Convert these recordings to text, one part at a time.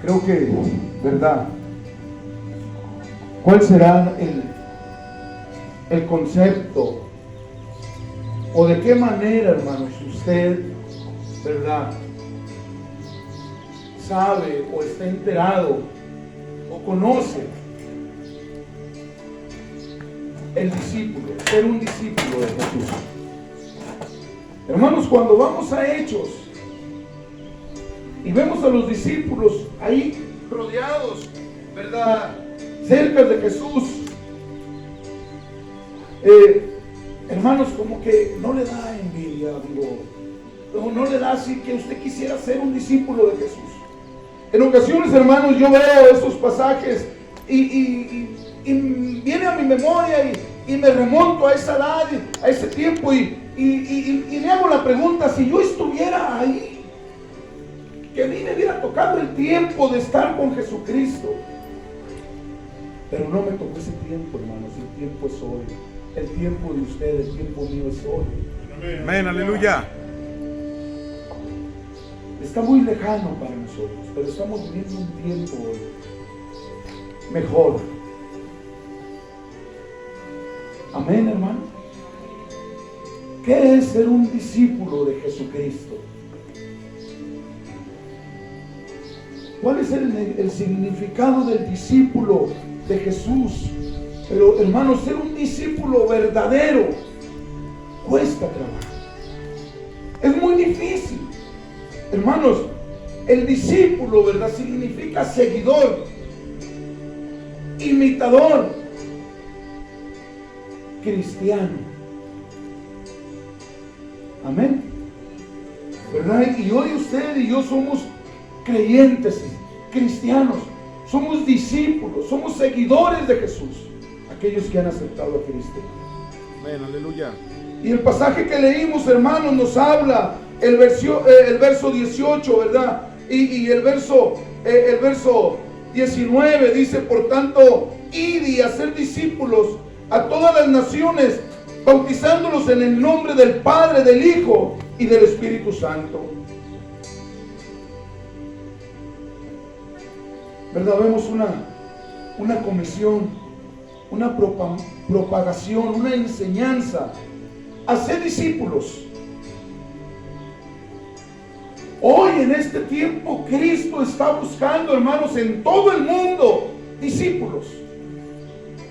Creo que, ¿verdad? ¿Cuál será el concepto? ¿O de qué manera, hermanos, usted, ¿verdad?, sabe o está enterado o conoce el discípulo, ser un discípulo de Jesús? Hermanos, cuando vamos a Hechos y vemos a los discípulos ahí rodeados, ¿verdad?, cerca de Jesús, hermanos, como que no le da envidia, digo, no le da así que usted quisiera ser un discípulo de Jesús. En ocasiones, hermanos, yo veo esos pasajes y viene a mi memoria y me remonto a esa edad, a ese tiempo y me hago la pregunta: si yo estuviera ahí, que a mí me hubiera tocado el tiempo de estar con Jesucristo, pero no me tocó ese tiempo, hermanos. El tiempo es hoy. El tiempo de usted, el tiempo mío es hoy. Amén, aleluya. Está muy lejano para nosotros, pero estamos viviendo un tiempo hoy mejor. Amén, hermano. ¿Qué es ser un discípulo de Jesucristo? ¿Cuál es el significado del discípulo de Jesús? Pero, hermanos, ser un discípulo verdadero cuesta trabajo. Es muy difícil. Hermanos, el discípulo, ¿verdad?, significa seguidor, imitador, cristiano. Amén. ¿Verdad? Y hoy usted y yo somos creyentes, cristianos, somos discípulos, somos seguidores de Jesús, aquellos que han aceptado a Cristo. Amén, aleluya. Y el pasaje que leímos, hermanos, nos habla, el verso 18, ¿verdad? Y el verso 19 dice: por tanto, id y hacer discípulos a todas las naciones, bautizándolos en el nombre del Padre, del Hijo y del Espíritu Santo. ¿Verdad? Vemos una comisión, una propagación, una enseñanza. Hacer discípulos. Hoy en este tiempo Cristo está buscando, hermanos, en todo el mundo discípulos,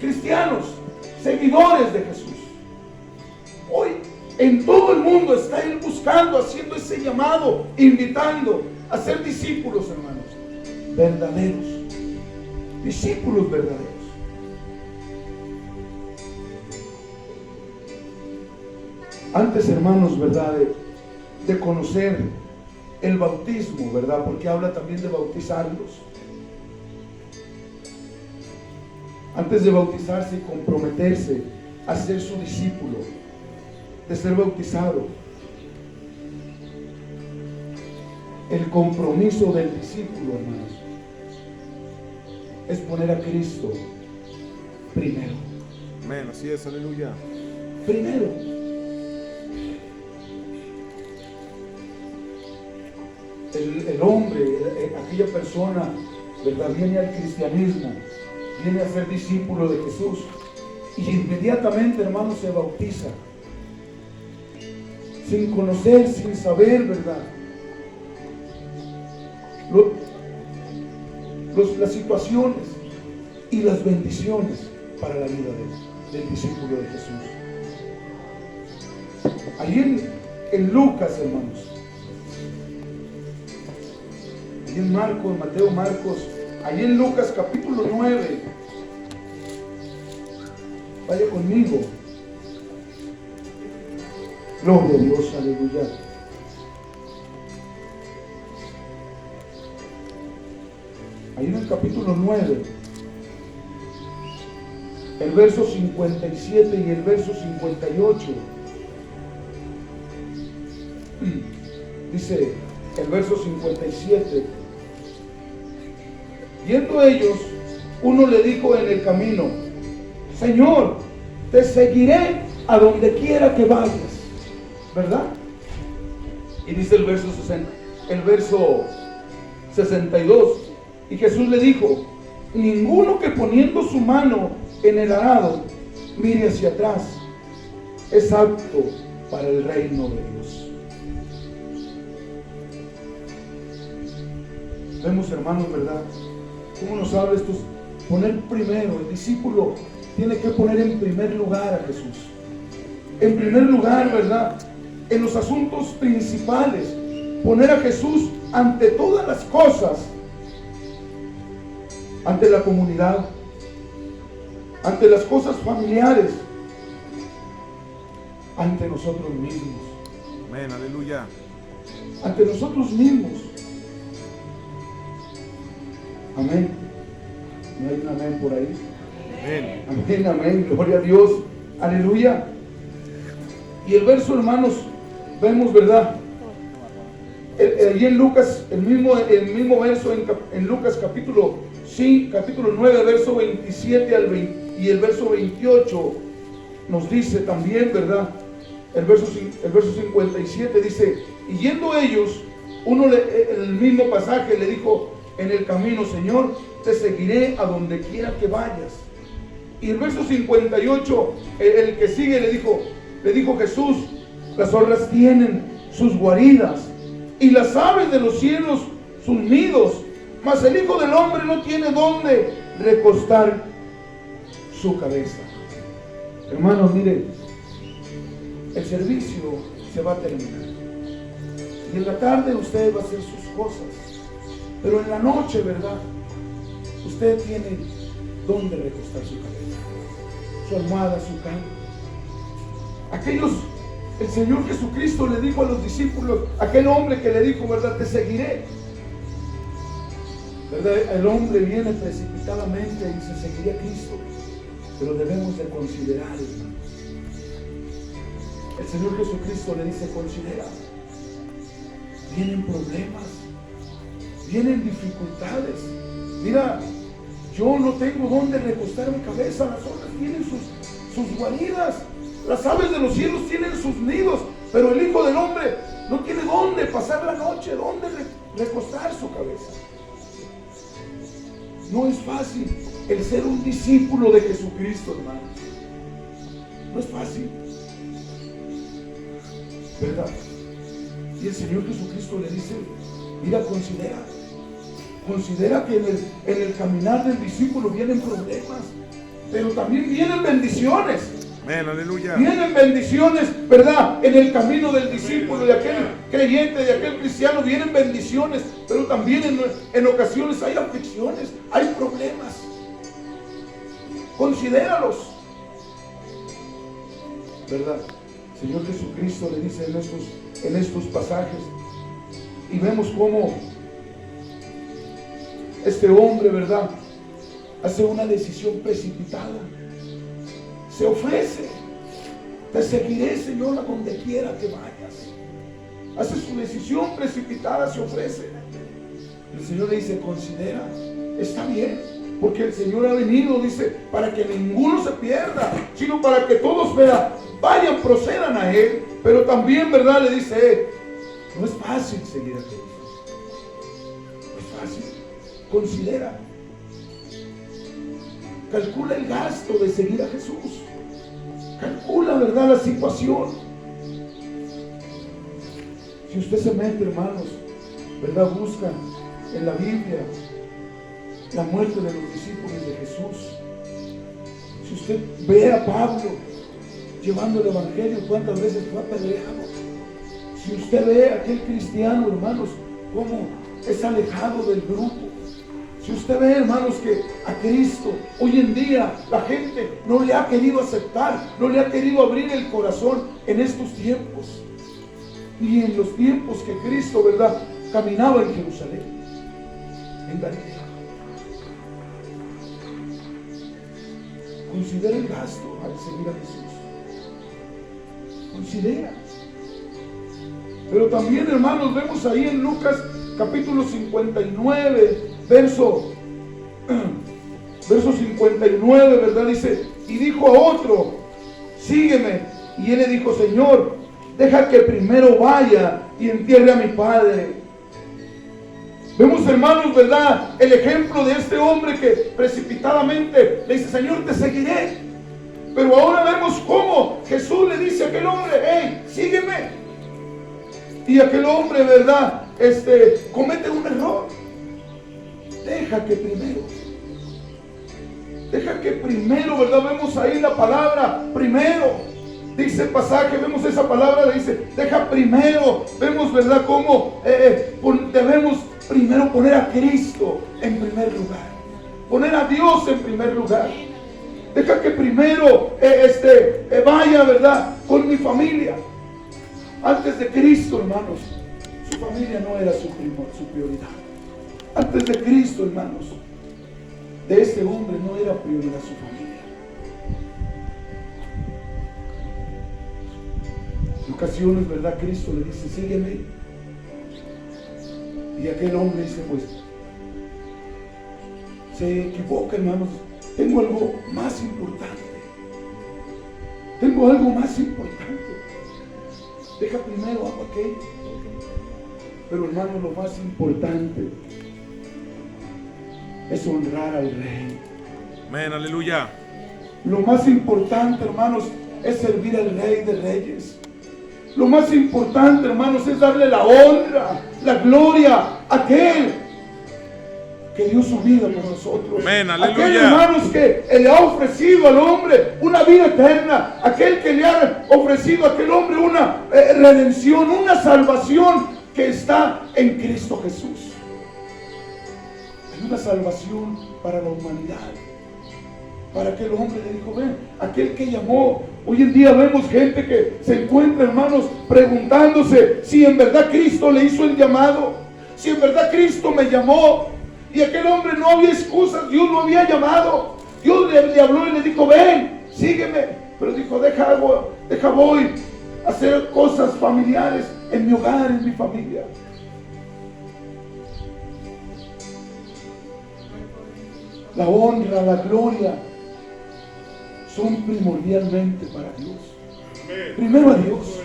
cristianos, seguidores de Jesús. Hoy en todo el mundo está Él buscando, haciendo ese llamado, invitando a ser discípulos, hermanos, verdaderos, discípulos verdaderos. Antes, hermanos, ¿verdad?, de conocer el bautismo, ¿verdad?, porque habla también de bautizarlos. Antes de bautizarse y comprometerse a ser su discípulo, de ser bautizado, el compromiso del discípulo, hermanos, es poner a Cristo primero. Amén, así es, aleluya. Primero. El hombre, aquella persona, ¿verdad?, viene al cristianismo, viene a ser discípulo de Jesús y inmediatamente, hermanos, se bautiza sin conocer, sin saber, ¿verdad?, las situaciones y las bendiciones para la vida del discípulo de Jesús. Allí en Lucas, hermanos, allí en Marcos, Mateo, Marcos, allí en Lucas capítulo 9, vaya conmigo. Gloria a Dios, aleluya. Ahí en el capítulo 9, el verso 57 y el verso 58, dice el verso 57: yendo ellos, uno le dijo en el camino: Señor, te seguiré a donde quiera que vayas. ¿Verdad? Y dice el verso 62: Y Jesús le dijo: ninguno que poniendo su mano en el arado mire hacia atrás es apto para el reino de Dios. Vemos, hermanos, ¿verdad? ¿Cómo nos habla esto? Poner primero, el discípulo tiene que poner en primer lugar a Jesús. En primer lugar, ¿verdad? En los asuntos principales, poner a Jesús ante todas las cosas, ante la comunidad, ante las cosas familiares, ante nosotros mismos. Amén, aleluya. Ante nosotros mismos. Amén. ¿No hay un amén por ahí? Amén. Amén, amén. Gloria a Dios. Aleluya. Y el verso, hermanos, vemos, ¿verdad? Allí en Lucas, el mismo verso en Lucas capítulo 9, verso 27 y el verso 28 nos dice también, ¿verdad? El verso 57 dice: y yendo ellos, en el mismo pasaje le dijo en el camino: Señor, te seguiré a donde quiera que vayas. Y el verso 58, el que sigue, le dijo Jesús: las zorras tienen sus guaridas y las aves de los cielos sus nidos, mas el Hijo del Hombre no tiene dónde recostar su cabeza. Hermanos, miren, el servicio se va a terminar y en la tarde usted va a hacer sus cosas, pero en la noche, ¿verdad?, usted tiene dónde recostar su cabeza, su almohada, su cama. El Señor Jesucristo le dijo a los discípulos, aquel hombre que le dijo, ¿verdad?, te seguiré, ¿verdad? El hombre viene precipitadamente y dice: seguiré a Cristo, pero debemos de considerar, hermano. El Señor Jesucristo le dice: considera. Vienen problemas, vienen dificultades. Mira, yo no tengo dónde recostar mi cabeza. Las zorras tienen sus guaridas, las aves de los cielos tienen sus nidos, pero el Hijo del Hombre no tiene dónde pasar la noche, dónde recostar su cabeza. No es fácil el ser un discípulo de Jesucristo, hermano. No es fácil, ¿verdad? Y el Señor Jesucristo le dice: mira, considera que en el caminar del discípulo vienen problemas, pero también vienen bendiciones. Amén, aleluya. Vienen bendiciones, ¿verdad? En el camino del discípulo, de aquel creyente, de aquel cristiano, vienen bendiciones, pero también en ocasiones hay aflicciones, hay problemas. Considéralos, ¿verdad? El Señor Jesucristo le dice en estos pasajes, y vemos cómo este hombre, ¿verdad?, hace una decisión precipitada. Se ofrece: te seguiré, Señor, a donde quiera que vayas. Hace su decisión precipitada, se ofrece. El Señor le dice: considera. Está bien, porque el Señor ha venido, dice, para que ninguno se pierda, sino para que todos vayan, procedan a Él. Pero también, ¿verdad?, le dice: no es fácil seguir a Cristo. No es fácil. Considera. Calcula el gasto de seguir a Jesús. Calcula, ¿verdad?, la situación. Si usted se mete, hermanos, ¿verdad?, busca en la Biblia la muerte de los discípulos de Jesús. Si usted ve a Pablo llevando el Evangelio, cuántas veces fue apedreado. Si usted ve a aquel cristiano, hermanos, cómo es alejado del grupo. Si usted ve, hermanos, que a Cristo hoy en día la gente no le ha querido aceptar, no le ha querido abrir el corazón en estos tiempos, y en los tiempos que Cristo, ¿verdad?, caminaba en Jerusalén, en Galilea. Considera el gasto al seguir a Jesús. Considera. Pero también, hermanos, vemos ahí en Lucas capítulo 59, verso 59, ¿verdad? Dice: y dijo a otro: sígueme. Y él le dijo: Señor, deja que primero vaya y entierre a mi padre. Vemos, hermanos, ¿verdad? El ejemplo de este hombre que precipitadamente le dice: Señor, te seguiré. Pero ahora vemos cómo Jesús le dice a aquel hombre: hey, sígueme. Y aquel hombre, ¿verdad? Comete un error. Deja que primero, ¿verdad? Vemos ahí la palabra primero. Dice el pasaje, vemos esa palabra, dice: deja primero. Vemos, ¿verdad? Cómo debemos primero poner a Cristo en primer lugar. Poner a Dios en primer lugar. Deja que primero vaya, ¿verdad? Con mi familia. Antes de Cristo, hermanos, su familia no era su prioridad. Antes de Cristo, hermanos, de este hombre no era prioridad su familia. En ocasiones, ¿verdad? Cristo le dice: sígueme. Y aquel hombre dice: pues, se equivoca, hermanos. Tengo algo más importante. Deja primero algo aquello. Pero, hermano, lo más importante es honrar al Rey. Amén, aleluya. Lo más importante, hermanos, es servir al Rey de Reyes. Lo más importante, hermanos, es darle la honra, la gloria a aquel que dio su vida por nosotros. Amén, aleluya. Aquel, hermanos, que le ha ofrecido al hombre una vida eterna. Aquel que le ha ofrecido a aquel hombre una redención, una salvación que está en Cristo Jesús. Hay una salvación para la humanidad. Para aquel hombre le dijo: ven, aquel que llamó. Hoy en día vemos gente que se encuentra, hermanos, preguntándose si en verdad Cristo le hizo el llamado, si en verdad Cristo me llamó. Y aquel hombre no había excusas, Dios lo había llamado. Dios le habló y le dijo: ven, sígueme. Pero dijo: deja voy a hacer cosas familiares en mi hogar, en mi familia. La honra, la gloria son primordialmente para Dios. Primero a Dios.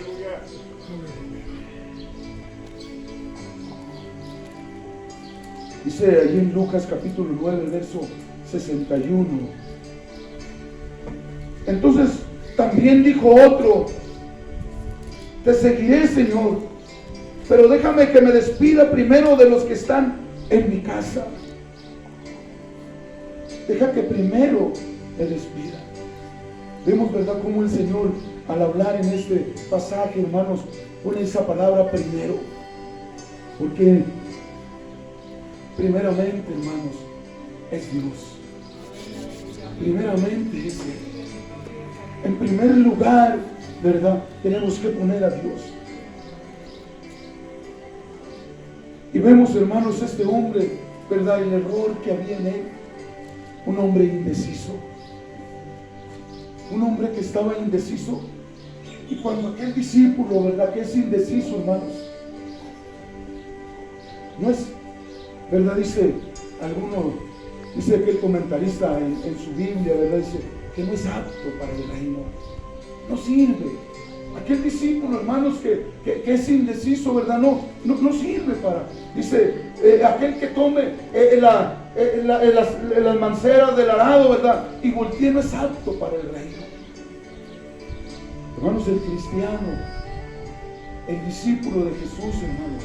Dice allí en Lucas capítulo 9, verso 61. Entonces también dijo otro: te seguiré, Señor, pero déjame que me despida primero de los que están en mi casa. Deja que primero me despida. Vemos, ¿verdad?, cómo el Señor, al hablar en este pasaje, hermanos, pone esa palabra primero. Porque primeramente, hermanos, es Dios. Primeramente es Él. En primer lugar, ¿verdad?, tenemos que poner a Dios. Y vemos, hermanos, este hombre, ¿verdad?, el error que había en él. Un hombre indeciso. Un hombre que estaba indeciso. Y cuando aquel discípulo, ¿verdad?, que es indeciso, hermanos, no es, ¿verdad?, dice aquel comentarista en su Biblia, ¿verdad?, dice que no es apto para el reino. No sirve. Aquel discípulo, hermanos, que es indeciso, ¿verdad?, no sirve para. Dice, aquel que tome las manceras del arado, ¿verdad?, y voltee, no es apto para el reino. Hermanos, el cristiano, el discípulo de Jesús, hermanos,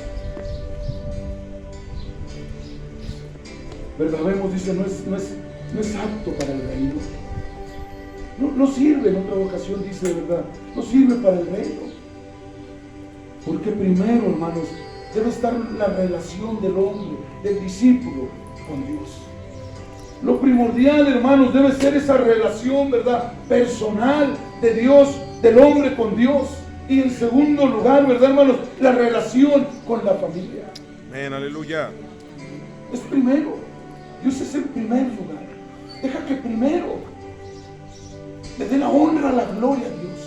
¿verdad? Vemos, dice, no es apto para el reino. No sirve. En otra ocasión dice, ¿verdad?, no sirve para el reino. Porque primero, hermanos, debe estar la relación del hombre, del discípulo, con Dios. Lo primordial, hermanos, debe ser esa relación, ¿verdad?, personal de Dios, del hombre con Dios. Y en segundo lugar, ¿verdad, hermanos?, la relación con la familia. Amén, aleluya. Es primero. Dios es el primer lugar. Deja que primero le dé la honra, la gloria a Dios.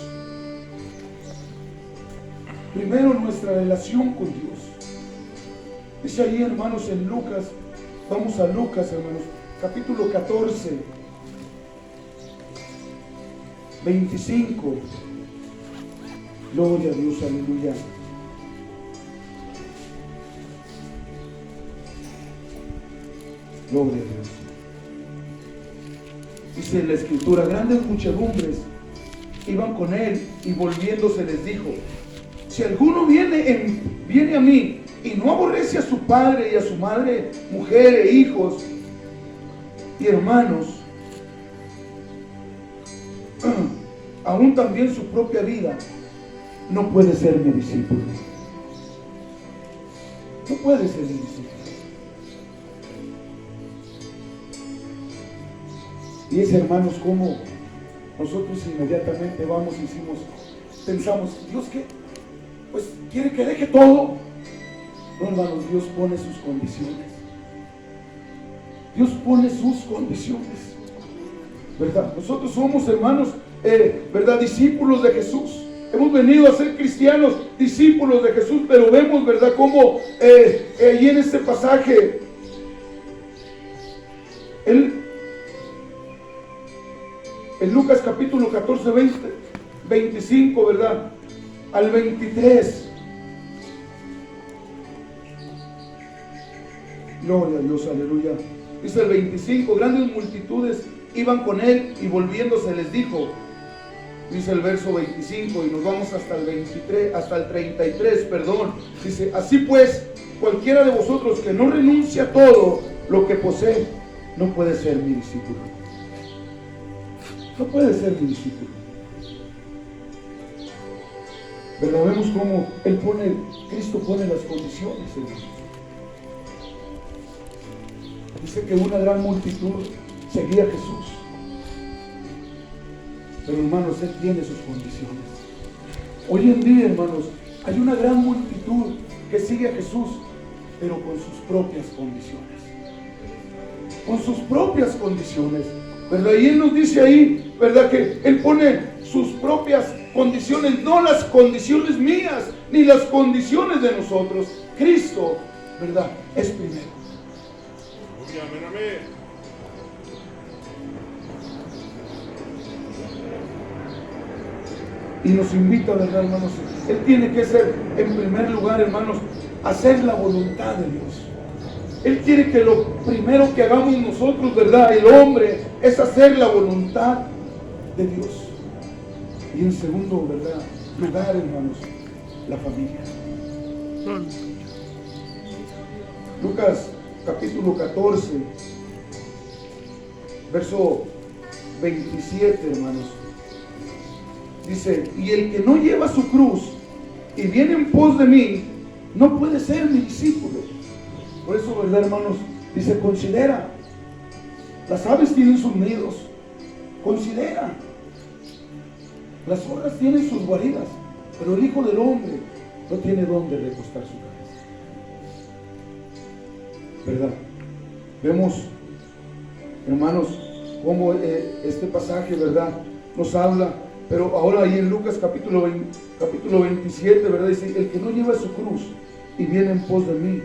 Primero nuestra relación con Dios. Dice ahí, hermanos, en Lucas, vamos a Lucas, hermanos, capítulo 14, 25. Gloria a Dios, aleluya. Gloria a Dios. Dice la Escritura, grandes muchedumbres iban con él, y volviéndose les dijo: si alguno viene a mí y no aborrece a su padre y a su madre, mujer e hijos y hermanos, aún también su propia vida, no puede ser mi discípulo. No puede ser mi discípulo. Y es, hermanos, como nosotros inmediatamente vamos y pensamos, Dios, ¿qué? Pues quiere que deje todo. No, hermanos, Dios pone sus condiciones. Dios pone sus condiciones, ¿verdad? Nosotros somos, hermanos, ¿verdad? Discípulos de Jesús. Hemos venido a ser cristianos, discípulos de Jesús, pero vemos, ¿verdad?, cómo allí en este pasaje, en Lucas capítulo 14, 25, ¿verdad?, al 23. Gloria a Dios, aleluya. Dice el 25, grandes multitudes iban con él, y volviéndose les dijo, dice el verso 25, y nos vamos hasta el 23, hasta el 33, perdón. Dice, así pues, cualquiera de vosotros que no renuncia a todo lo que posee, no puede ser mi discípulo. No puede ser mi discípulo. ¿Verdad? Vemos cómo Cristo pone las condiciones, hermano. Dice que una gran multitud seguía a Jesús. Pero, hermanos, Él tiene sus condiciones. Hoy en día, hermanos, hay una gran multitud que sigue a Jesús, pero con sus propias condiciones. Con sus propias condiciones, ¿verdad? Y Él nos dice ahí, ¿verdad?, que Él pone sus propias condiciones, no las condiciones mías, ni las condiciones de nosotros. Cristo, ¿verdad?, es primero. Amén, amén. Y nos invita, ¿verdad, hermanos? Él tiene que ser, en primer lugar, hermanos, hacer la voluntad de Dios. Él quiere que lo primero que hagamos nosotros, ¿verdad?, el hombre, es hacer la voluntad de Dios. Y en segundo, ¿verdad?, lugar, hermanos, la familia. Lucas capítulo 14, verso 27, hermanos. Dice, y el que no lleva su cruz y viene en pos de mí, no puede ser mi discípulo. Por eso, ¿verdad, hermanos? Dice, considera. Las aves tienen sus nidos. Considera. Las zorras tienen sus guaridas, pero el Hijo del Hombre no tiene dónde recostar su cabeza. ¿Verdad? Vemos, hermanos, cómo este pasaje, ¿verdad?, nos habla. Pero ahora ahí en Lucas capítulo 27, ¿verdad?, dice, el que no lleva su cruz y viene en pos de mí,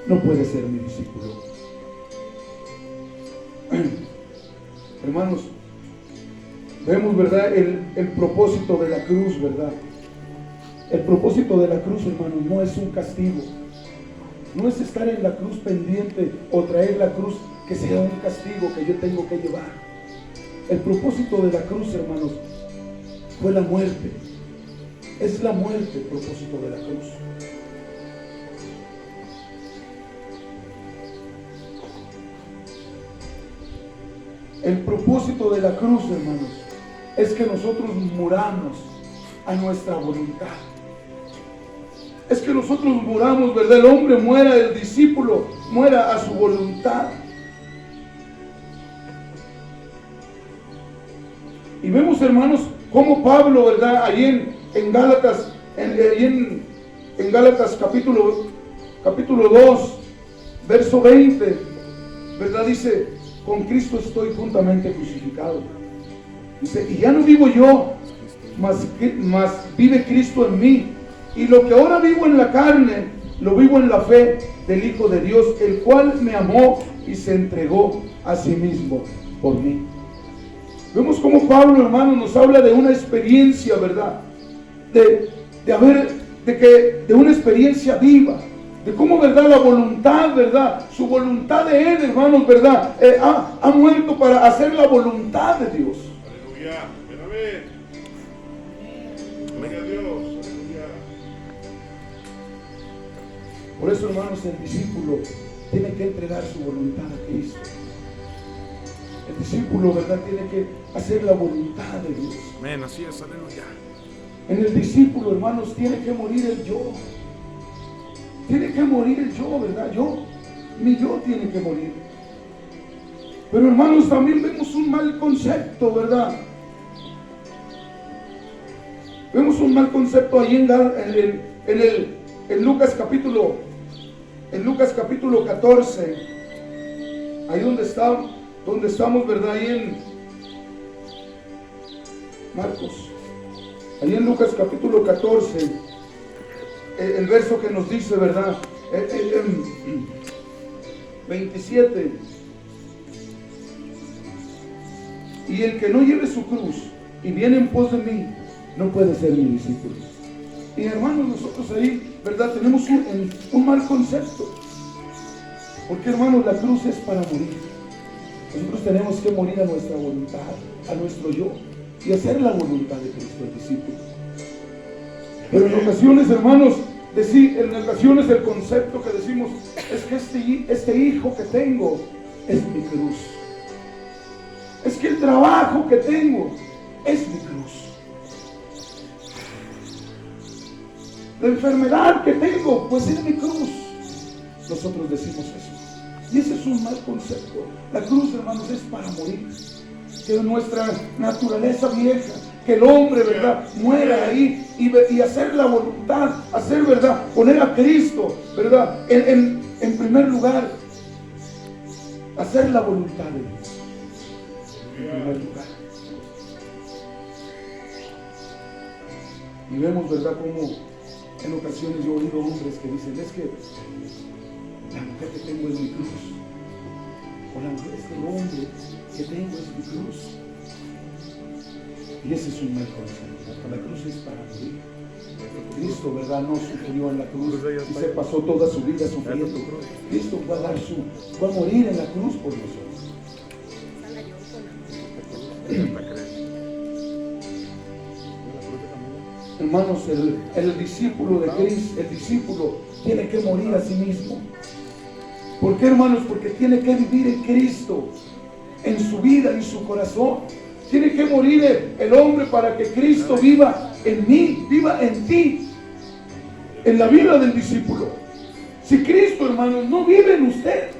no puede ser mi discípulo. Hermanos, vemos, ¿verdad?, el propósito de la cruz, ¿verdad? El propósito de la cruz, hermanos, no es un castigo. No es estar en la cruz pendiente o traer la cruz que sea un castigo que yo tengo que llevar. El propósito de la cruz, hermanos, fue la muerte. Es la muerte el propósito de la cruz. El propósito de la cruz, hermanos, es que nosotros muramos a nuestra voluntad. Es que nosotros muramos, ¿verdad? El hombre muera, el discípulo muera a su voluntad. Y vemos, hermanos, cómo Pablo, ¿verdad?, ahí en Gálatas, en Gálatas capítulo 2, verso 20, ¿verdad?, dice, con Cristo estoy juntamente crucificado. Dice, y ya no vivo yo, mas vive Cristo en mí. Y lo que ahora vivo en la carne, lo vivo en la fe del Hijo de Dios, el cual me amó y se entregó a sí mismo por mí. Vemos cómo Pablo, hermano, nos habla de una experiencia, ¿verdad?, de una experiencia viva, de cómo, ¿verdad? La voluntad, ¿verdad? Su voluntad de Él, hermanos, ¿verdad? Ha muerto para hacer la voluntad de Dios. Aleluya. Amén. Gloria a Dios. Aleluya. Por eso, hermanos, el discípulo tiene que entregar su voluntad a Cristo. El discípulo, ¿verdad? Tiene que hacer la voluntad de Dios. Amén, así es, aleluya. En el discípulo, hermanos, tiene que morir el yo. Tiene que morir el yo, ¿verdad? Mi yo tiene que morir. Pero, hermanos, también vemos un mal concepto, ¿verdad? Vemos un mal concepto ahí en Lucas capítulo 14. Ahí donde estamos, ¿verdad? Ahí en Marcos. Ahí en Lucas capítulo 14, el verso que nos dice, ¿verdad? 27. Y el que no lleve su cruz y viene en pos de mí, no puede ser mi discípulo. Y hermanos, nosotros ahí, ¿verdad? Tenemos un mal concepto. Porque, hermanos, la cruz es para morir. Nosotros tenemos que morir a nuestra voluntad, a nuestro yo, y hacer la voluntad de Cristo, el discípulo. Pero en ocasiones, hermanos, en ocasiones el concepto que decimos es que este hijo que tengo es mi cruz. Es que el trabajo que tengo es mi cruz. La enfermedad que tengo, pues es mi cruz. Nosotros decimos eso. Y ese es un mal concepto. La cruz, hermanos, es para morir. Que nuestra naturaleza vieja, que el hombre, ¿verdad?, muera ahí y hacer la voluntad, hacer, ¿verdad?, poner a Cristo, ¿verdad?, en primer lugar, hacer la voluntad de Dios. En primer lugar. Y vemos, ¿verdad?, como en ocasiones yo he oído hombres que dicen, es que la mujer que tengo es mi cruz. O la mujer, es que el hombre que tengo es mi cruz. Y ese es un mal concepto. La cruz es para morir. Cristo, ¿verdad?, no sufrió en la cruz y se pasó toda su vida sufriendo. Cristo va a morir en la cruz por nosotros. Hermanos, el discípulo de Cristo, el discípulo tiene que morir a sí mismo. ¿Por qué, hermanos? Porque tiene que vivir en Cristo, en su vida, en su corazón. Tiene que morir el hombre para que Cristo viva en mí, viva en ti, en la vida del discípulo. Si Cristo, hermanos, no vive en usted,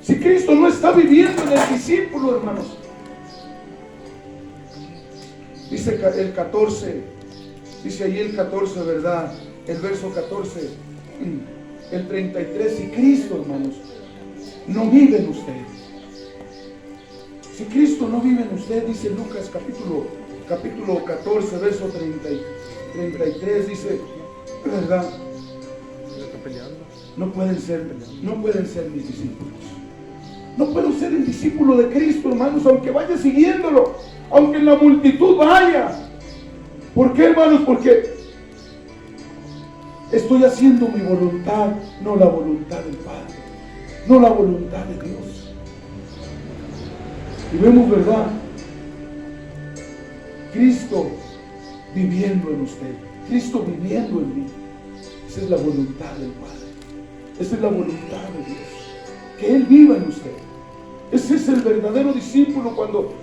si Cristo no está viviendo en el discípulo, hermanos, dice el 14, dice ahí el 14, ¿verdad? El verso 14, el 33, si Cristo, hermanos, no vive en usted, si Cristo no vive en usted, dice Lucas capítulo 14, verso 33, dice, ¿verdad? No pueden ser mis discípulos. No puedo ser el discípulo de Cristo, hermanos, aunque vaya siguiéndolo, aunque en la multitud vaya. ¿Por qué, hermanos? Porque estoy haciendo mi voluntad, no la voluntad del Padre, no la voluntad de Dios. Y vemos, ¿verdad?, Cristo viviendo en usted, Cristo viviendo en mí. Esa es la voluntad del Padre, esa es la voluntad de Dios, que Él viva en usted. Ese es el verdadero discípulo, cuando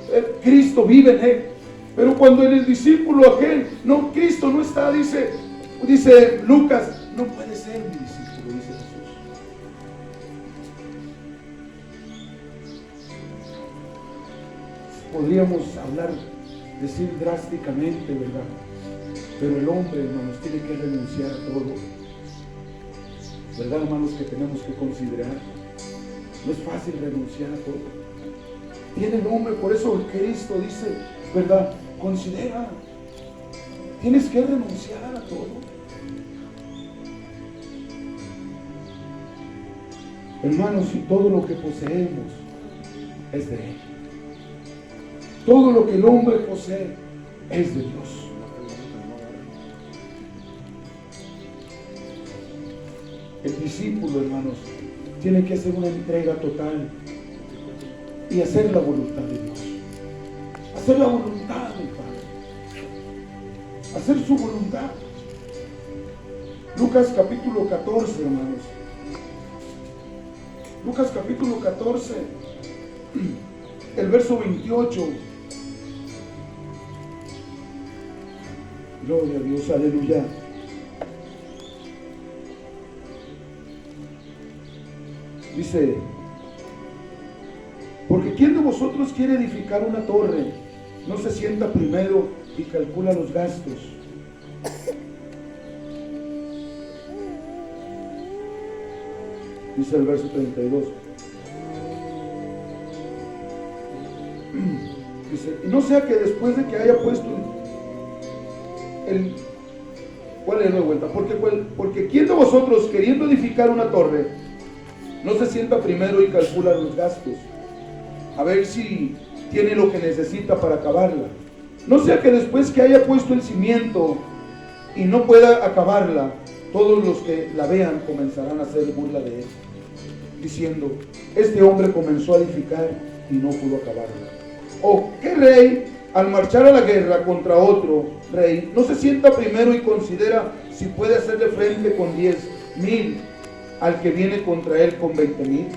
Cristo vive en él. Pero cuando en el discípulo aquel, no, Cristo no está, dice Lucas, no puede ser mi discípulo, dice Jesús. Podríamos decir drásticamente, ¿verdad? Pero el hombre, hermanos, tiene que renunciar a todo. ¿Verdad, hermanos, que tenemos que considerar? No es fácil renunciar a todo. Tiene el hombre, por eso Cristo dice, ¿verdad? Considera, tienes que renunciar a todo. Hermanos, y todo lo que poseemos es de Él. Todo lo que el hombre posee es de Dios. El discípulo, hermanos, tiene que hacer una entrega total y hacer la voluntad de Dios. Hacer la voluntad del Padre. Hacer su voluntad. Lucas capítulo 14, hermanos. Lucas capítulo 14, el verso 28. Gloria a Dios, aleluya. Dice, porque ¿quién de vosotros quiere edificar una torre? No se sienta primero y calcula los gastos. Dice el verso 32. Dice, y no sea que después de que haya puesto ¿cuál es la vuelta? Porque ¿quién de vosotros queriendo edificar una torre no se sienta primero y calcula los gastos? A ver si tiene lo que necesita para acabarla. No sea que después que haya puesto el cimiento y no pueda acabarla, todos los que la vean comenzarán a hacer burla de él, diciendo, este hombre comenzó a edificar y no pudo acabarla. ¿O qué rey, al marchar a la guerra contra otro rey, no se sienta primero y considera si puede hacerle frente con 10,000 al que viene contra él con 20,000?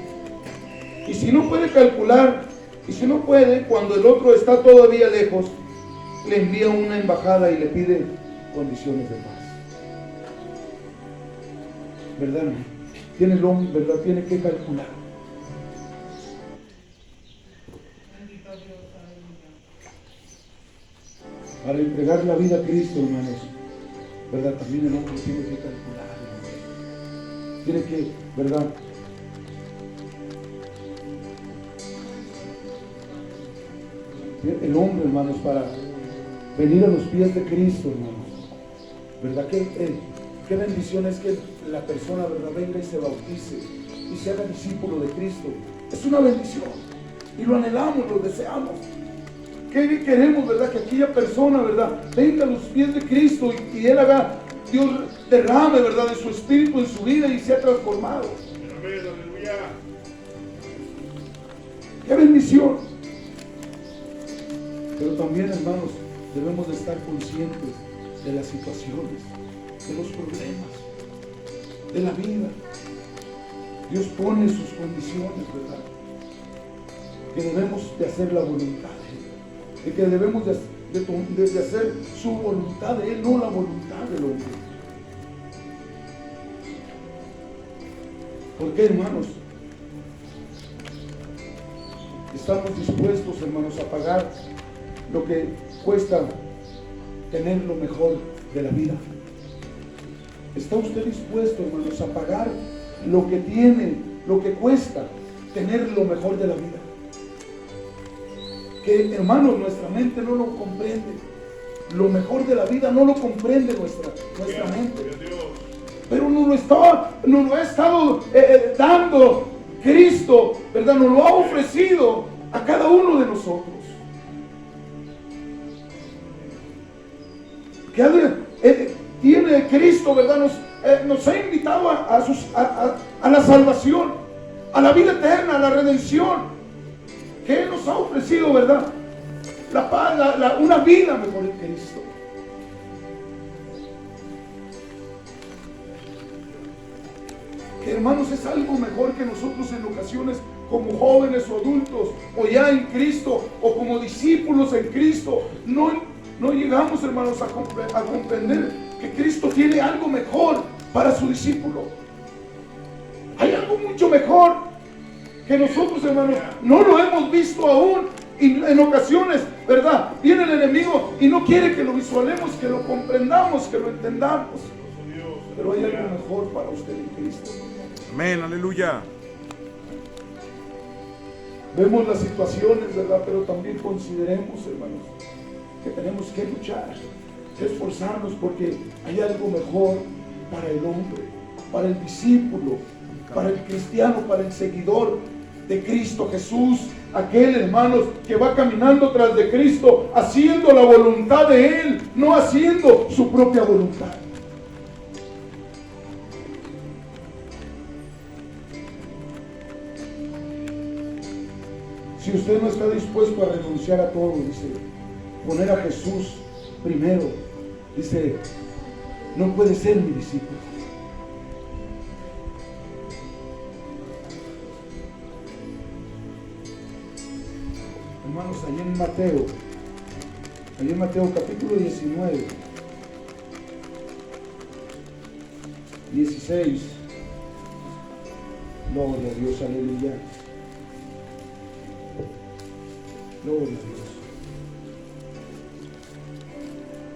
Y si no puede calcular, y si no puede, cuando el otro está todavía lejos, le envía una embajada y le pide condiciones de paz. ¿Verdad? Tiene el hombre, ¿verdad? Tiene que calcular. Para entregar la vida a Cristo, hermanos, ¿verdad? También el hombre tiene que calcular, hermanos. Tiene que, ¿verdad? El hombre, hermanos, para venir a los pies de Cristo, hermanos, ¿verdad? Qué bendición es que la persona, ¿verdad?, venga y se bautice y se haga discípulo de Cristo. Es una bendición y lo anhelamos, lo deseamos. ¿Qué queremos, verdad? Que aquella persona, ¿verdad?, venga a los pies de Cristo y Él haga, Dios derrame, ¿verdad?, de su espíritu en su vida y sea transformado. Amén, aleluya. ¡Qué bendición! Pero también, hermanos, debemos de estar conscientes de las situaciones, de los problemas, de la vida. Dios pone sus condiciones, ¿verdad? Que debemos de hacer la voluntad de Él, de que debemos de hacer su voluntad de Él, no la voluntad del hombre. ¿Por qué, hermanos? Estamos dispuestos, hermanos, a pagar lo que cuesta tener lo mejor de la vida. ¿Está usted dispuesto, hermanos, a pagar lo que tiene, lo que cuesta tener lo mejor de la vida? Que, hermanos, nuestra mente no lo comprende. Lo mejor de la vida no lo comprende nuestra mente. Pero nos lo ha estado dando Cristo, ¿verdad? Nos lo ha ofrecido a cada uno de nosotros. Que tiene Cristo, ¿verdad? Nos ha invitado a la salvación, a la vida eterna, a la redención, que Él nos ha ofrecido, ¿verdad? La paz, una vida mejor en Cristo. Que, hermanos, es algo mejor que nosotros en ocasiones, como jóvenes o adultos, o ya en Cristo, o como discípulos en Cristo, no llegamos, hermanos, a comprender que Cristo tiene algo mejor para su discípulo. Hay algo mucho mejor que nosotros, hermanos, no lo hemos visto aún. Y en ocasiones, ¿verdad?, viene el enemigo y no quiere que lo visualemos, que lo comprendamos, que lo entendamos. Pero hay algo mejor para usted en Cristo. Amén, aleluya. Vemos las situaciones, ¿verdad? Pero también consideremos, hermanos, que tenemos que luchar, que esforzarnos, porque hay algo mejor para el hombre, para el discípulo, para el cristiano, para el seguidor de Cristo Jesús, aquel, hermanos, que va caminando tras de Cristo, haciendo la voluntad de Él, no haciendo su propia voluntad. Si usted no está dispuesto a renunciar a todo, dice, poner a Jesús primero, dice, no puede ser mi discípulo. Hermanos, allí en Mateo capítulo 19, 16, gloria a Dios, aleluya, gloria a Dios.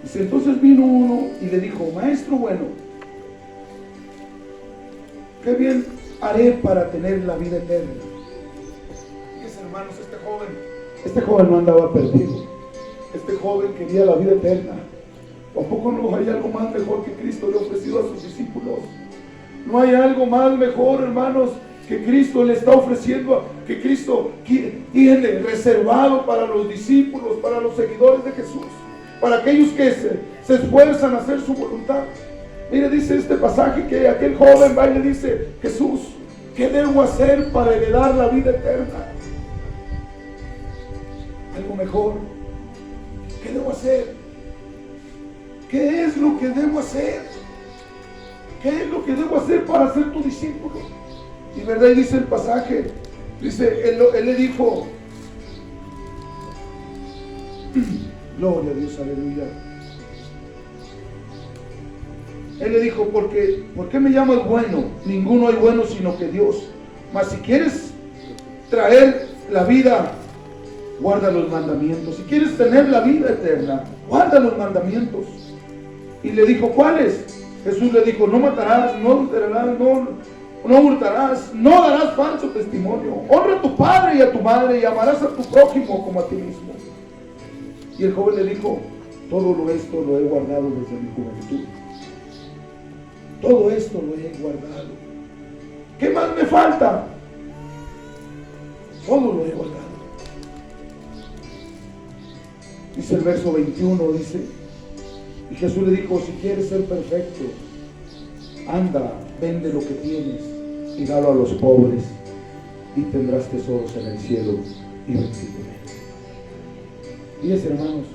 Dice, entonces vino uno y le dijo, maestro bueno, qué bien haré para tener la vida eterna. Fíjense, hermanos, este joven no andaba perdido. Este joven quería la vida eterna. Tampoco no hay algo más mejor que Cristo le ha ofrecido a sus discípulos. No hay algo más mejor, hermanos, que Cristo le está ofreciendo, que Cristo tiene reservado para los discípulos, para los seguidores de Jesús, para aquellos que se esfuerzan a hacer su voluntad. Mire, dice este pasaje que aquel joven va y le dice, Jesús, ¿qué debo hacer para heredar la vida eterna? Algo mejor. ¿Qué debo hacer? ¿Qué es lo que debo hacer? ¿Qué es lo que debo hacer para ser tu discípulo? Y verdad, y dice el pasaje, dice, él le dijo, gloria a Dios, aleluya. Él le dijo, ¿por qué me llamas bueno? Ninguno hay bueno sino que Dios. Mas si quieres traer la vida, guarda los mandamientos. Si quieres tener la vida eterna, guarda los mandamientos. Y le dijo, ¿cuáles? Jesús le dijo, no matarás, no adulterarás, no hurtarás, no darás falso testimonio. Honra a tu padre y a tu madre y amarás a tu prójimo como a ti mismo. Y el joven le dijo, todo esto lo he guardado desde mi juventud. Todo esto lo he guardado. ¿Qué más me falta? Todo lo he guardado. Dice el verso 21, dice, y Jesús le dijo, si quieres ser perfecto, anda, vende lo que tienes y dalo a los pobres y tendrás tesoros en el cielo y ven sígueme. Fíjense, hermanos,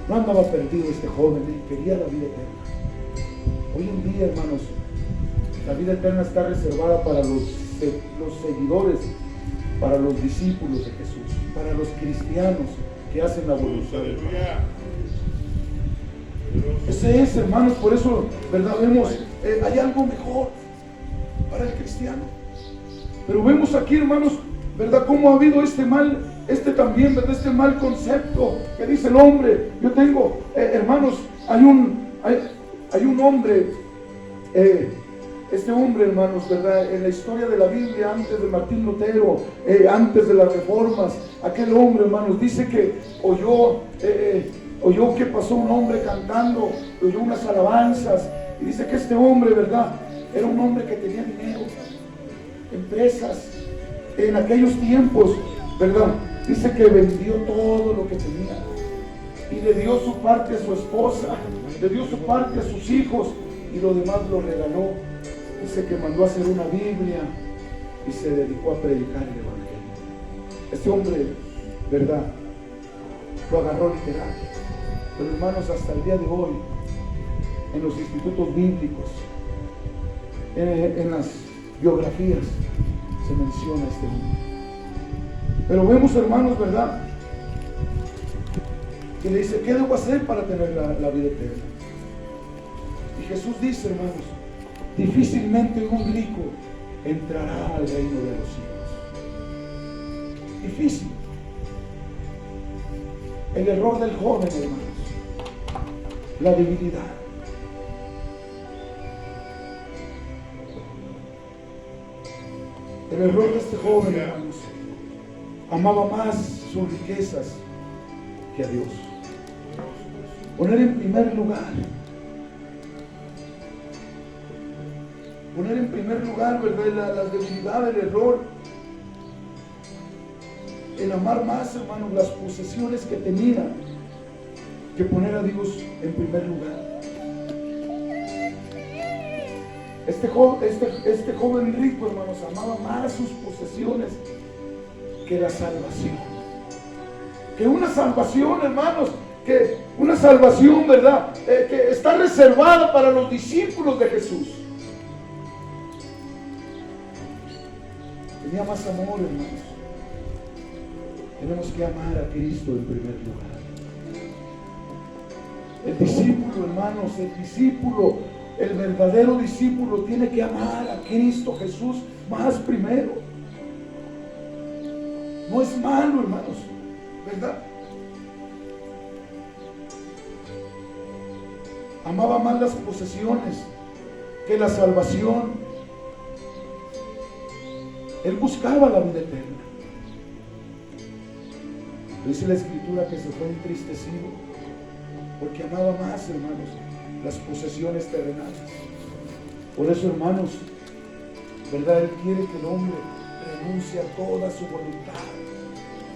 no andaba perdido este joven, quería la vida eterna. Hoy en día, hermanos, la vida eterna está reservada para los seguidores, para los discípulos de Jesús, para los cristianos que hacen la voluntad de Dios. Ese es, hermanos, por eso, ¿verdad? Vemos, hay algo mejor para el cristiano. Pero vemos aquí, hermanos, ¿verdad? Cómo ha habido este mal concepto que dice el hombre. Yo tengo, hermanos, hay un hombre, este hombre, hermanos, ¿verdad? En la historia de la Biblia, antes de Martín Lutero, antes de las reformas, aquel hombre, hermanos, dice que oyó que pasó un hombre cantando, oyó unas alabanzas, y dice que este hombre, ¿verdad? Era un hombre que tenía dinero, empresas, en aquellos tiempos, ¿verdad? Dice que vendió todo lo que tenía, y le dio su parte a su esposa, le dio su parte a sus hijos, y lo demás lo regaló. Dice que mandó a hacer una Biblia, y se dedicó a predicar el evangelio. Este hombre, ¿verdad?, lo agarró literal. Pero hermanos, hasta el día de hoy, en los institutos bíblicos, en las biografías, se menciona este hombre. Pero vemos, hermanos, ¿verdad?, que le dice, ¿qué debo hacer para tener la vida eterna? Y Jesús dice, hermanos, difícilmente un rico entrará al reino de los cielos. Difícil. El error del joven, hermanos, la debilidad. El error de este joven, hermanos, amaba más sus riquezas que a Dios. Poner en primer lugar, ¿verdad?, la debilidad, el error, el amar más, hermanos, las posesiones que tenía, que poner a Dios en primer lugar. Este joven rico, hermanos, amaba más sus posesiones que la salvación. Que una salvación, hermanos, que una salvación, ¿verdad? Que está reservada para los discípulos de Jesús. Tenía más amor, hermanos. Tenemos que amar a Cristo en primer lugar. El discípulo, hermanos, el verdadero discípulo tiene que amar a Cristo Jesús más primero. No es malo, hermanos, ¿verdad? Amaba más las posesiones que la salvación. Él buscaba la vida eterna. Dice la Escritura que se fue entristecido porque amaba más, hermanos, las posesiones terrenales. Por eso, hermanos, ¿verdad? Él quiere que el hombre renuncie a toda su voluntad.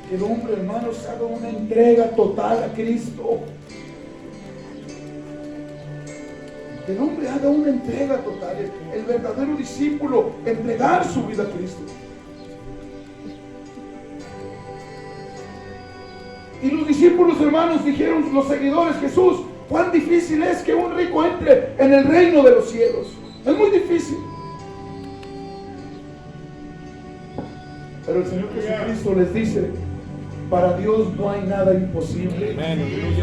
Que el hombre, hermanos, haga una entrega total a Cristo. Que el hombre haga una entrega total. El verdadero discípulo, entregar su vida a Cristo. Y los discípulos, hermanos, dijeron los seguidores: Jesús, cuán difícil es que un rico entre en el reino de los cielos. Es muy difícil. Pero el Señor Jesucristo les dice: para Dios no hay nada imposible.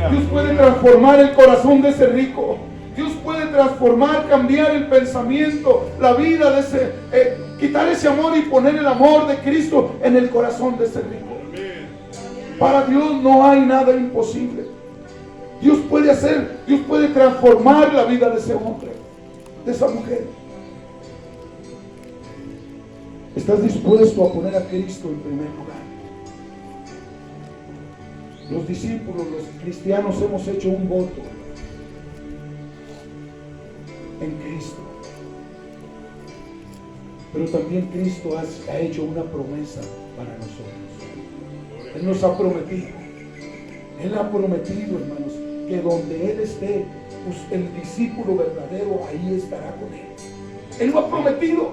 Dios puede transformar el corazón de ese rico. Dios puede transformar, cambiar el pensamiento, la vida de ese, quitar ese amor y poner el amor de Cristo en el corazón de ese rico. Para Dios no hay nada imposible. Dios puede transformar la vida de ese hombre, de esa mujer. ¿Estás dispuesto a poner a Cristo en primer lugar? Los discípulos, los cristianos hemos hecho un voto en Cristo. Pero también Cristo ha hecho una promesa para nosotros. Él nos ha prometido. Él ha prometido, hermanos, que donde Él esté, pues el discípulo verdadero ahí estará con Él. Él lo ha prometido.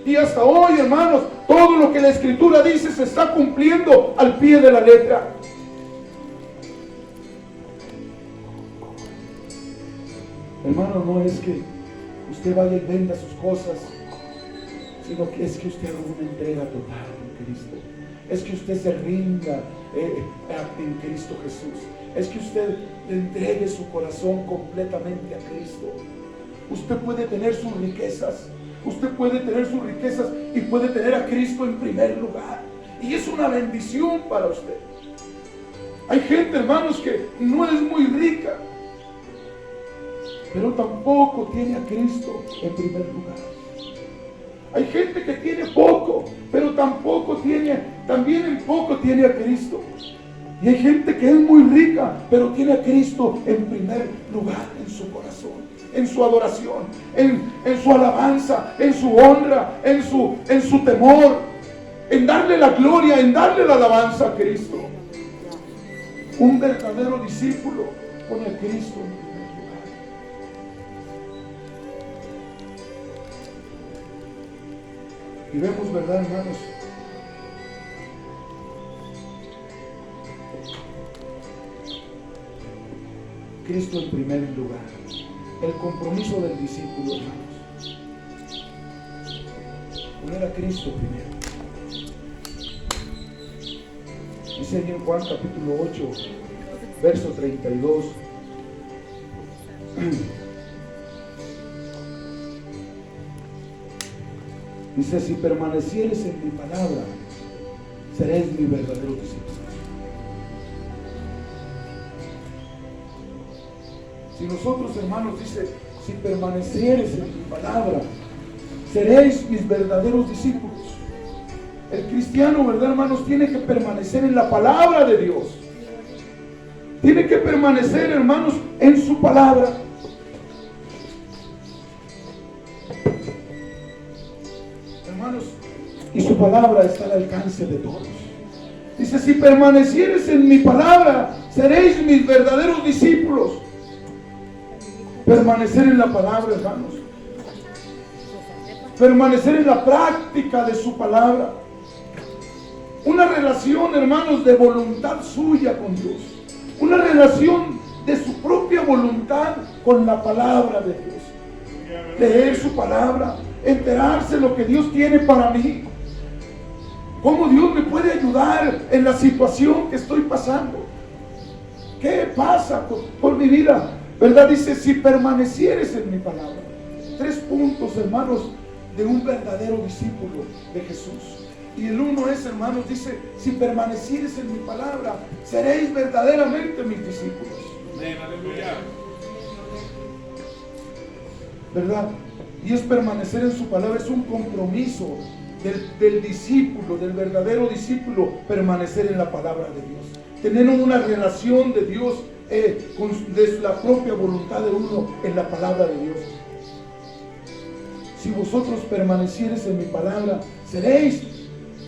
Y hasta hoy, hermanos, todo lo que la Escritura dice se está cumpliendo al pie de la letra. Hermano, no es que usted vaya y venda sus cosas, sino que es que usted haga una entrega total en Cristo. Es que usted se rinda en Cristo Jesús. Es que usted le entregue su corazón completamente a Cristo. Usted puede tener sus riquezas. Usted puede tener sus riquezas y puede tener a Cristo en primer lugar. Y es una bendición para usted. Hay gente, hermanos, que no es muy rica, pero tampoco tiene a Cristo en primer lugar. Hay gente que tiene poco, pero también en poco tiene a Cristo. Y hay gente que es muy rica, pero tiene a Cristo en primer lugar en su corazón, en su adoración, en su alabanza, en su honra, en su temor, en darle la gloria, en darle la alabanza a Cristo. Un verdadero discípulo pone a Cristo en primer lugar. Y vemos, ¿verdad, hermanos? Cristo en primer lugar. El compromiso del discípulo, hermanos. Poner a Cristo primero. Dice ahí en Juan capítulo 8, verso 32. Dice: si permanecieres en mi palabra, seréis mi verdadero discípulo. Si nosotros, hermanos, dice: si permanecieres en mi palabra, seréis mis verdaderos discípulos. El cristiano, ¿verdad, hermanos? Tiene que permanecer en la palabra de Dios. Tiene que permanecer, hermanos, en su palabra. Hermanos, y su palabra está al alcance de todos. Dice: si permanecieres en mi palabra, seréis mis verdaderos discípulos. Permanecer en la palabra, hermanos. Permanecer en la práctica de su palabra. una relación, hermanos, de voluntad suya con Dios, una relación de su propia voluntad con la palabra de Dios. Leer su palabra, enterarse de lo que Dios tiene para mí, cómo Dios me puede ayudar en la situación que estoy pasando. ¿Qué pasa por mi vida? ¿Verdad? Dice, si permanecieres en mi palabra. 3 puntos, hermanos, de un verdadero discípulo de Jesús. Y el uno es, hermanos, dice, si permanecieres en mi palabra, seréis verdaderamente mis discípulos. Amén, aleluya. ¿Verdad? Y es permanecer en su palabra, es un compromiso del discípulo, del verdadero discípulo, permanecer en la palabra de Dios. Tener una relación de Dios, de la propia voluntad de uno en la palabra de Dios. Si vosotros permaneciereis en mi palabra, seréis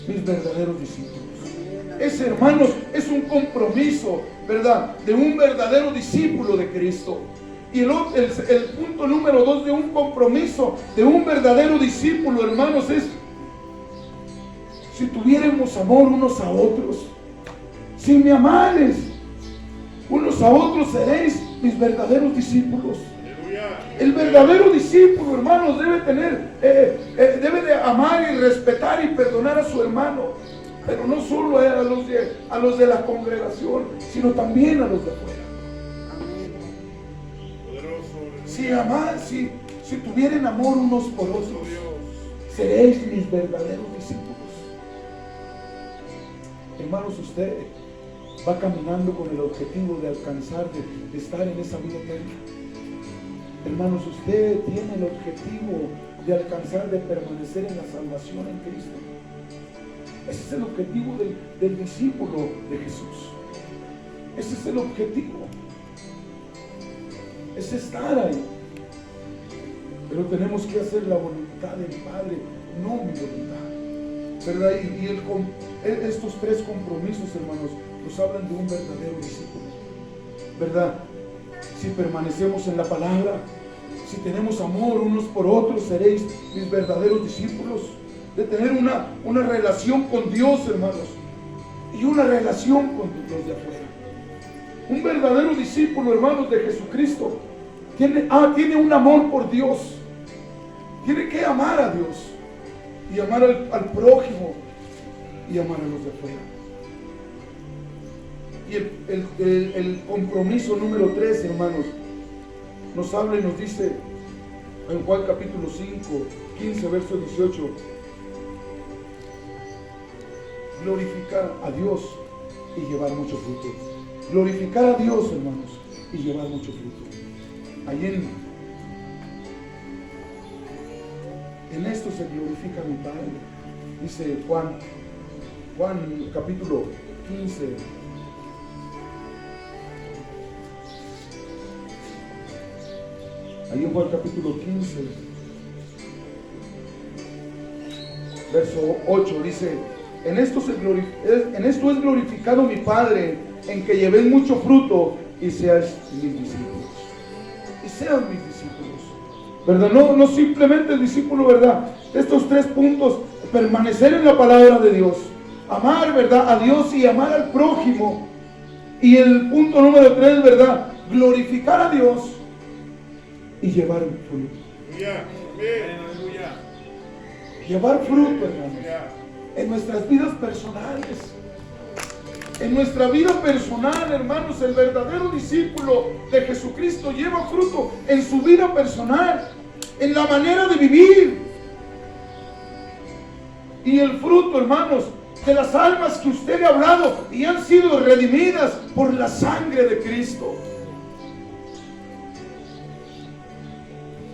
mis verdaderos discípulos. Ese, hermanos, es un compromiso, ¿verdad?, de un verdadero discípulo de Cristo. Y el punto número 2 de un compromiso de un verdadero discípulo, hermanos, es si tuviéramos amor unos a otros. Si me amares unos a otros, seréis mis verdaderos discípulos. El verdadero discípulo, hermanos, debe de amar y respetar y perdonar a su hermano, pero no solo a los de la congregación, sino también a los de afuera. Si tuvieren amor unos por otros, seréis mis verdaderos discípulos. Hermanos, usted va caminando con el objetivo de alcanzar, de estar en esa vida eterna. Hermanos, usted tiene el objetivo de alcanzar, de permanecer en la salvación en Cristo. Ese es el objetivo del discípulo de Jesús. Ese es el objetivo. Es estar ahí. Pero tenemos que hacer la voluntad del Padre, no mi voluntad. ¿Verdad? Y estos 3 compromisos, hermanos, nos hablan de un verdadero discípulo. ¿Verdad? Si permanecemos en la palabra, si tenemos amor unos por otros, seréis mis verdaderos discípulos. De tener una relación con Dios, hermanos, y una relación con los de afuera. Un verdadero discípulo, hermanos, de Jesucristo tiene un amor por Dios. Tiene que amar a Dios y amar al prójimo y amar a los de afuera. Y el compromiso número 3, hermanos, nos habla y nos dice en Juan capítulo 5, 15, verso 18, glorificar a Dios y llevar mucho fruto. Glorificar a Dios, hermanos, y llevar mucho fruto. Allí en esto se glorifica mi Padre. Dice Juan capítulo 15, ahí en Juan capítulo 15, verso 8, dice, en esto es glorificado mi Padre, en que llevéis mucho fruto y seáis mis discípulos. Y sean mis discípulos, ¿verdad? No simplemente el discípulo, ¿verdad? Estos 3 puntos: permanecer en la palabra de Dios, amar, ¿verdad?, a Dios y amar al prójimo. Y el punto número 3, ¿verdad?, glorificar a Dios y llevar fruto. Aleluya. Llevar fruto, hermanos, en nuestras vidas personales. En nuestra vida personal, hermanos, el verdadero discípulo de Jesucristo lleva fruto en su vida personal, en la manera de vivir. Y el fruto, hermanos, de las almas que usted le ha hablado y han sido redimidas por la sangre de Cristo.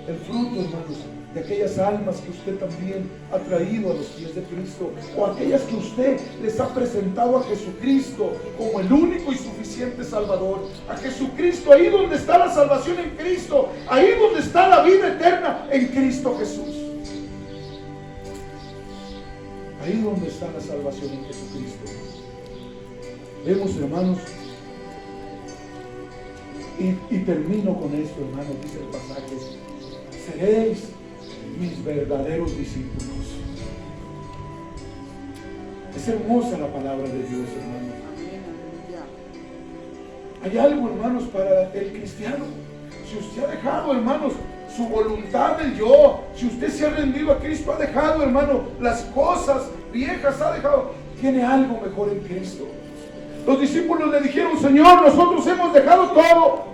El fruto, hermanos, de aquellas almas que usted también ha traído a los pies de Cristo, o aquellas que usted les ha presentado a Jesucristo como el único y suficiente Salvador. A Jesucristo, ahí donde está la salvación en Cristo, ahí donde está la vida eterna en Cristo Jesús. Ahí donde está la salvación en Jesucristo. Vemos, hermanos, y termino con esto, hermanos, dice el pasaje: seréis mis verdaderos discípulos. Es hermosa la palabra de Dios, hermanos. Hay algo, hermanos, para el cristiano. Si usted ha dejado, hermanos, su voluntad del yo, si usted se ha rendido a Cristo, ha dejado, hermano, las cosas viejas, ha dejado, tiene algo mejor en Cristo. Los discípulos le dijeron: Señor, nosotros hemos dejado todo.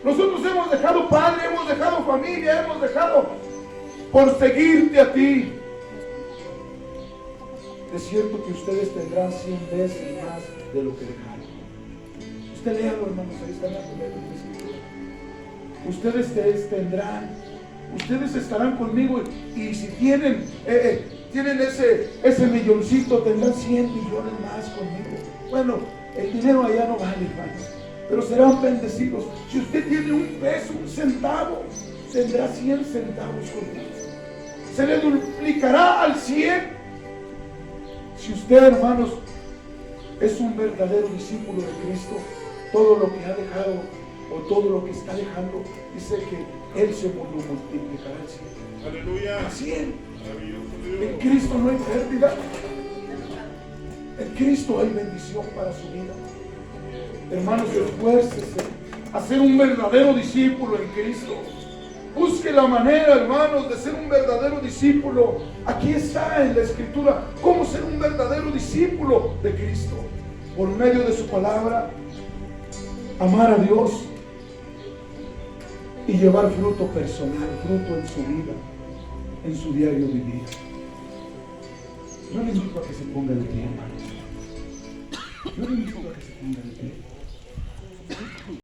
Nosotros hemos dejado padre, hemos dejado familia, hemos dejado por seguirte a ti. Es cierto que ustedes tendrán 100 veces más de lo que dejaron. Usted léalo, hermanos, ahí está la escritura. Ustedes tendrán, ustedes estarán conmigo, y si tienen ese milloncito, tendrán 100 millones más conmigo. Bueno, el dinero allá no vale, hermanos, pero serán bendecidos. Si usted tiene un peso, un centavo, tendrá 100 centavos conmigo. Se le duplicará al 100. Si usted, hermanos, es un verdadero discípulo de Cristo, todo lo que ha dejado o todo lo que está dejando, dice que Él se multiplicará al 100. Aleluya. Al 100. Maravilloso Dios. En Cristo no hay pérdida. En Cristo hay bendición para su vida. Hermanos, esfuércese a ser un verdadero discípulo en Cristo. Busque la manera, hermanos, de ser un verdadero discípulo. Aquí está en la Escritura cómo ser un verdadero discípulo de Cristo. Por medio de su palabra, amar a Dios y llevar fruto personal, fruto en su vida, en su diario vivir. Yo le invito a que se ponga de pie, hermanos. Yo le invito a que se ponga de pie.